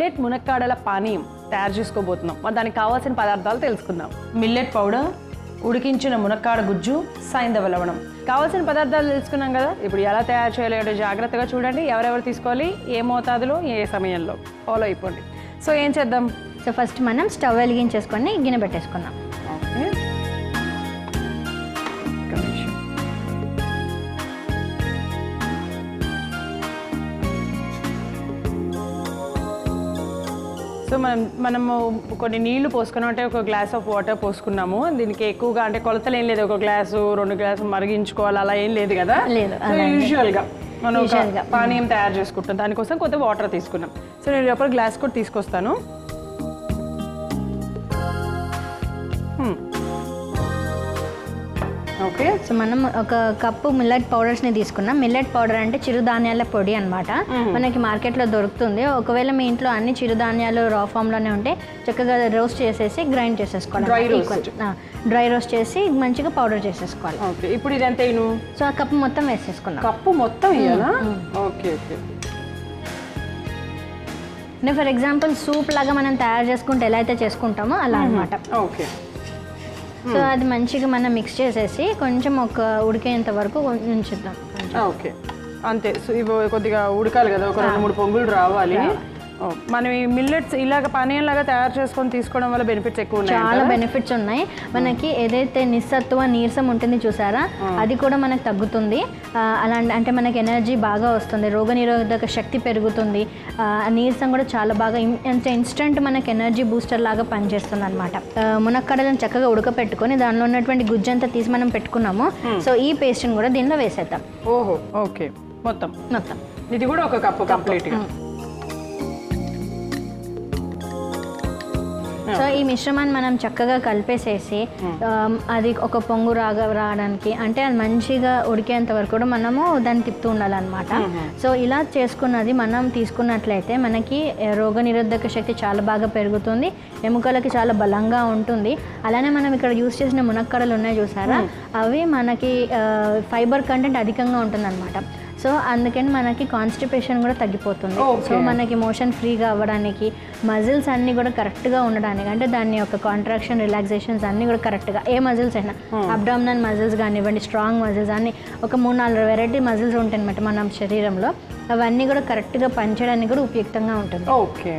Millet మునక్కాడల పానీయం తయారు చేసుకోబోతున్నాం. దానికి కావాల్సిన పదార్థాలు తెలుసుకుందాం. మిల్లెట్ పౌడర్, ఉడికించిన మునక్కాడ గుజ్జు, సైంధవ లవణం. కావాల్సిన పదార్థాలు తెలుసుకున్నాం కదా. ఇప్పుడు ఎలా తయారు చేయాలో జాగ్రత్తగా చూడండి. ఎవరెవరు తీసుకోవాలి, ఏ మోతాదులో, ఏ సమయంలో ఫాలో అయిపోండి. సో ఏం చేద్దాం? సో ఫస్ట్ మనం స్టవ్ వెలిగించేసుకొని గిన్నె పెట్టేసుకుందాం. ఓకే, సో మనము కొన్ని నీళ్లు పోసుకున్నాం. అంటే ఒక గ్లాస్ ఆఫ్ వాటర్ పోసుకున్నాము. దీనికి ఎక్కువగా అంటే కొలతలు ఏం లేదు, ఒక గ్లాసు 2 గ్లాసులు మరిగించుకోవాలి అలా ఏం లేదు కదా. లేదు, యూజువల్గా మనం పానీయం తయారు చేసుకుంటాం. దానికోసం కొంత వాటర్ తీసుకున్నాం. సో నేను లోపల గ్లాస్ కూడా తీసుకొస్తాను. ఓకే, సో మనం ఒక కప్పు మిల్లెట్ పౌడర్స్ని తీసుకున్నాం. మిల్లెట్ పౌడర్ అంటే చిరుధాన్యాల పొడి అనమాట. మనకి మార్కెట్లో దొరుకుతుంది. ఒకవేళ మీ ఇంట్లో అన్ని చిరుధాన్యాలు రా ఫామ్లోనే ఉంటే చక్కగా రోస్ట్ చేసేసి గ్రైండ్ చేసేసుకోవాలి. డ్రై రోస్ట్ చేసి మంచిగా పౌడర్ చేసేసుకోవాలి. ఓకే, ఇప్పుడు ఇదంతా సో ఆ కప్పు మొత్తం వేసేసుకున్నాం. కప్పు మొత్తం వేయాలా? Okay okay. అంటే ఫర్ ఎగ్జాంపుల్ సూప్ లాగా మనం తయారు చేసుకుంటే ఎలా అయితే చేసుకుంటామో అలా అనమాట. ఓకే, సో అది మంచిగా మనం మిక్స్ చేసేసి కొంచెం ఒక ఉడికేంత వరకు ఉంచుద్దాం. ఓకే, అంతే. సో ఇవి కొద్దిగా ఉడకాలి కదా, ఒక 2-3 పొంగులు రావాలి. మనం ఈ మిల్లెట్స్ ఇలాగ పానీయం లాగా తయారు చేసుకొని తీసుకోవడం వల్ల బెనిఫిట్స్ ఎక్కువ ఉన్నాయి. చాలా బెనిఫిట్స్ ఉన్నాయి. మనకి ఏదైతే నిస్సత్వ నీరసం ఉంటుంది చూసారా, అది కూడా మనకు తగ్గుతుంది. అంటే మనకి ఎనర్జీ బాగా వస్తుంది, రోగనిరోధక శక్తి పెరుగుతుంది. నీరసం కూడా చాలా బాగా ఇన్స్టెంట్ మనకి ఎనర్జీ బూస్టర్ లాగా పనిచేస్తుంది అనమాట. మునక్కాడలను చక్కగా ఉడకపెట్టుకొని దానిలో ఉన్నటువంటి గుజ్జంతా తీసి మనం పెట్టుకున్నాము. సో ఈ పేస్ట్ని కూడా దీనిలో వేసేద్దాం. ఓహో, ఓకే. మొత్తం ఇది కూడా ఒక కప్పు కంప్లీట్గా. సో ఈ మిశ్రమాన్ని మనం చక్కగా కలిపేసేసి అది ఒక పొంగు రావడానికి, అంటే అది మంచిగా ఉడికేంత వరకు కూడా మనము దాన్ని తిప్పుతూ ఉండాలన్నమాట. సో ఇలా చేసుకున్నది మనం తీసుకున్నట్లయితే మనకి రోగనిరోధక శక్తి చాలా బాగా పెరుగుతుంది, ఎముకలకి చాలా బలంగా ఉంటుంది. అలానే మనం ఇక్కడ యూస్ చేసిన మునక్కాడలు ఉన్నాయి చూసారా, అవి మనకి ఫైబర్ కంటెంట్ అధికంగా ఉంటుందన్నమాట. సో అందుకని మనకి కాన్స్టిపేషన్ కూడా తగ్గిపోతుంది. సో మనకి మోషన్ ఫ్రీగా అవ్వడానికి, మజిల్స్ అన్నీ కూడా కరెక్ట్గా ఉండడానికి, అంటే దాని యొక్క కాంట్రాక్షన్ రిలాక్సేషన్స్ అన్నీ కూడా కరెక్ట్గా, ఏ మజిల్స్ అయినా అబ్డామినల్ మజిల్స్ కానివ్వండి, స్ట్రాంగ్ మజిల్స్ అన్నీ ఒక 3-4 వెరైటీ మజిల్స్ ఉంటాయి అన్నమాట మన శరీరంలో. అవన్నీ కూడా కరెక్ట్గా పనిచేయడానికి కూడా ఉపయుక్తంగా ఉంటుంది. ఓకే,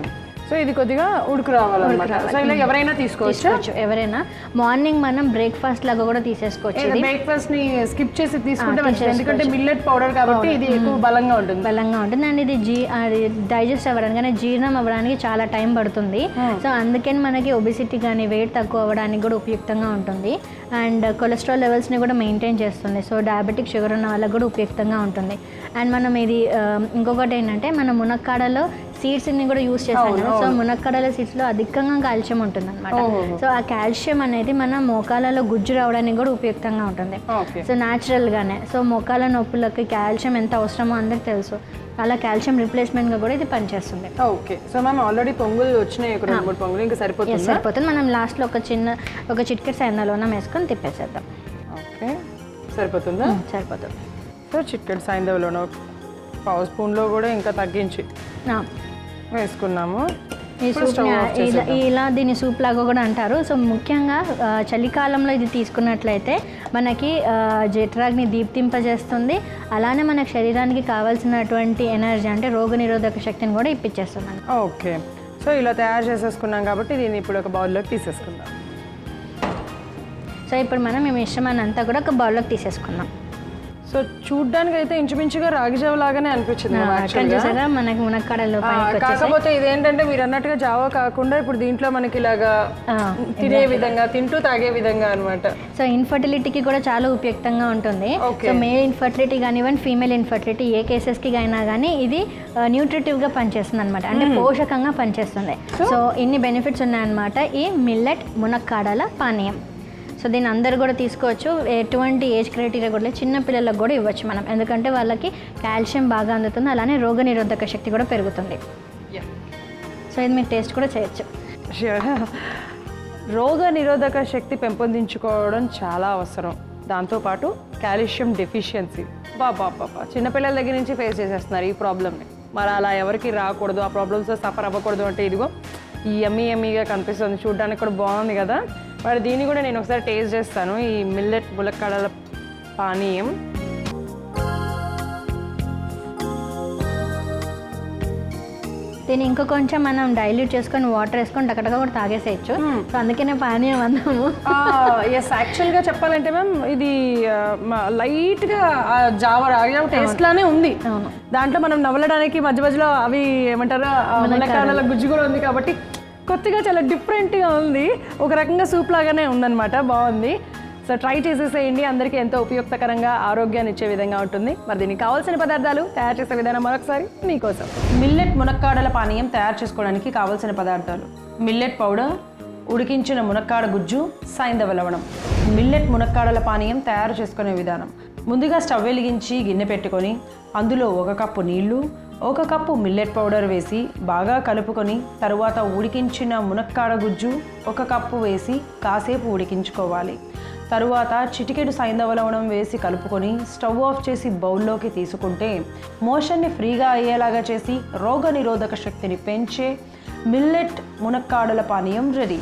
సో ఇది కొద్దిగా ఉడుకు రావాలన్నమాట. సో ఇలా ఎవరైనా తీసుకోవచ్చు. ఎవరైనా మార్నింగ్ మనం బ్రేక్ఫాస్ట్ లాగా కూడా తీసేసుకోవచ్చు. బ్రేక్ఫాస్ట్ ని స్కిప్ చేసి తీసుకుంటే మంచిది, ఎందుకంటే మిల్లెట్ పౌడర్ కాబట్టి ఇది ఎక్కువ బలంగా ఉంటుంది అండ్ ఇది డైజెస్ట్ అవ్వడానికి, జీర్ణం అవ్వడానికి చాలా టైం పడుతుంది. సో అందుకని మనకి ఒబిసిటీ కానీ వెయిట్ తక్కువ అవ్వడానికి కూడా ఉపయుక్తంగా ఉంటుంది. అండ్ కొలెస్ట్రాల్ లెవెల్స్ని కూడా మెయింటైన్ చేస్తుంది. సో డయాబెటిక్ షుగర్ ఉన్న వాళ్ళకి కూడా ఉపయుక్తంగా ఉంటుంది. అండ్ మనం ఇది ఇంకొకటి ఏంటంటే మనం మునక్కాడలో సీడ్స్ని కూడా యూస్ చేస్తాం కదా. సో మునక్కాడల సీడ్స్లో అధికంగా కాల్షియం ఉంటుంది అనమాట. సో ఆ కాల్షియం అనేది మన మోకాలలో గుజ్జు రావడానికి కూడా ఉపయుక్తంగా ఉంటుంది. సో న్యాచురల్గానే. సో మోకాల నొప్పులకి కాల్షియం ఎంత అవసరమో అందరికి తెలుసు. అలా కాల్షియం రిప్లేస్మెంట్గా కూడా ఇది పనిచేస్తుంది. ఓకే, సో మనం ఆల్రెడీ పొంగులు వచ్చినాయి, 2-3 పొంగులు ఇంకా సరిపోతుంది. మనం లాస్ట్లో ఒక చిటికెట్ సైంధవలవణం వేసుకొని తిప్పేసేద్దాం. ఓకే, సరిపోతుందా? సరిపోతుంది. సో చిటికెట్ సైంధవలవణం 1/2 స్పూన్లో కూడా ఇంకా తగ్గించి వేసుకున్నాము. ఈ సూప్ని ఇలా దీన్ని సూప్ లాగా కూడా అంటారు. సో ముఖ్యంగా చలికాలంలో ఇది తీసుకున్నట్లయితే మనకి జఠరాగ్ని దీప్తింపజేస్తుంది. అలానే మన శరీరానికి కావాల్సినటువంటి ఎనర్జీ, అంటే రోగనిరోధక శక్తిని కూడా ఇప్పించేస్తుంది. ఓకే, సో ఇలా తయారు చేసేసుకున్నాం కాబట్టి దీన్ని ఇప్పుడు ఒక బౌల్లోకి తీసేసుకుందాం. సో ఇప్పుడు మనం ఈ మిశ్రమాన్ని అంతా కూడా ఒక బౌల్లోకి తీసేసుకుందాం. సో చూడ్డానికి అయితే ఇంచుమించుగా రాగి జావ లాగానే అనిపించింది మనకి మునక్కాడలు. కాకపోతే ఇదేంటంటే మీరు అన్నట్టుగా జావ కాకుండా ఇప్పుడు దీంట్లో మనకి ఇలాగా తినే విధంగా, తింటూ తాగే విధంగా అనమాట. సో ఇన్ఫర్టిలిటీకి కూడా చాలా ఉపయుక్తంగా ఉంటుంది. సో మేల్ ఇన్ఫర్టిలిటీ కానివ్వండి, ఫీమేల్ ఇన్ఫర్టిలిటీ ఏ కేసెస్కి అయినా కానీ ఇది న్యూట్రిటివ్గా పనిచేస్తుంది అనమాట, అంటే పోషకంగా పనిచేస్తుంది. సో ఇన్ని బెనిఫిట్స్ ఉన్నాయన్నమాట ఈ మిల్లెట్ మునక్కాడల పానీయం. సో దీన్ని అందరు కూడా తీసుకోవచ్చు. ఎటువంటి ఏజ్ క్రైటీరియా కూడా లేదు, చిన్న పిల్లలకు కూడా ఇవ్వచ్చు మనం, ఎందుకంటే వాళ్ళకి కాల్షియం బాగా అందుతుంది. అలానే రోగనిరోధక శక్తి కూడా పెరుగుతుంది. సో ఇది మీరు టేస్ట్ కూడా చేయొచ్చు. రోగనిరోధక శక్తి పెంపొందించుకోవడం చాలా అవసరం. దాంతోపాటు కాల్షియం డెఫిషియన్సీ చిన్నపిల్లల దగ్గర నుంచి ఫేస్ చేసేస్తున్నారు ఈ ప్రాబ్లమ్ని. మరి అలా ఎవరికి రాకూడదు, ఆ ప్రాబ్లమ్స్ సఫర్ అవ్వకూడదు అంటే ఇదిగో ఈ యమ్మీగా కనిపిస్తుంది, చూడడానికి కూడా బాగుంది కదా. మరి దీన్ని కూడా నేను ఒకసారి టేస్ట్ చేస్తాను, ఈ మిల్లెట్ ములక్కాడల పానీయం. దీన్ని ఇంకో కొంచెం మనం డైల్యూట్ చేసుకొని వాటర్ వేసుకొని టకటక కూడా తాగేసేయచ్చు. సో అందుకనే పానీయం అన్నాము. ఎస్, యాక్చువల్గా చెప్పాలంటే మ్యామ్ ఇది లైట్గా జావ టేస్ట్ లానే ఉంది. దాంట్లో మనం నవ్వడానికి మధ్య మధ్యలో అవి ఏమంటారు ములక్కాడల గుజ్జు కూడా ఉంది కాబట్టి కొత్తగా చాలా డిఫరెంట్గా ఉంది, ఒక రకంగా సూప్ లాగానే ఉందన్నమాట. బాగుంది. సో ట్రై చేసేసేయండి, అందరికీ ఎంతో ఉపయుక్తకరంగా ఆరోగ్యాన్ని ఇచ్చే విధంగా ఉంటుంది. మరి దీనికి కావాల్సిన పదార్థాలు, తయారు చేసే విధానం మరొకసారి మీకోసం. మిల్లెట్ మునక్కాడల పానీయం తయారు చేసుకోవడానికి కావాల్సిన పదార్థాలు: మిల్లెట్ పౌడర్, ఉడికించిన మునక్కాడ గుజ్జు, సైంధవ లవణం. మిల్లెట్ మునక్కాడల పానీయం తయారు చేసుకునే విధానం: ముందుగా స్టవ్ వెలిగించి గిన్నె పెట్టుకొని అందులో 1 కప్పు నీళ్లు, 1 కప్పు మిల్లెట్ పౌడర్ వేసి బాగా కలుపుకొని తరువాత ఉడికించిన మునక్కాడ గుజ్జు 1 కప్పు వేసి కాసేపు ఉడికించుకోవాలి. తరువాత చిటికెడు సైంధవ లవణం వేసి కలుపుకొని స్టవ్ ఆఫ్ చేసి బౌల్లోకి తీసుకుంటే మోషన్ని ఫ్రీగా అయ్యేలాగా చేసి రోగ నిరోధక శక్తిని పెంచే మిల్లెట్ మునక్కాడల పానీయం రెడీ.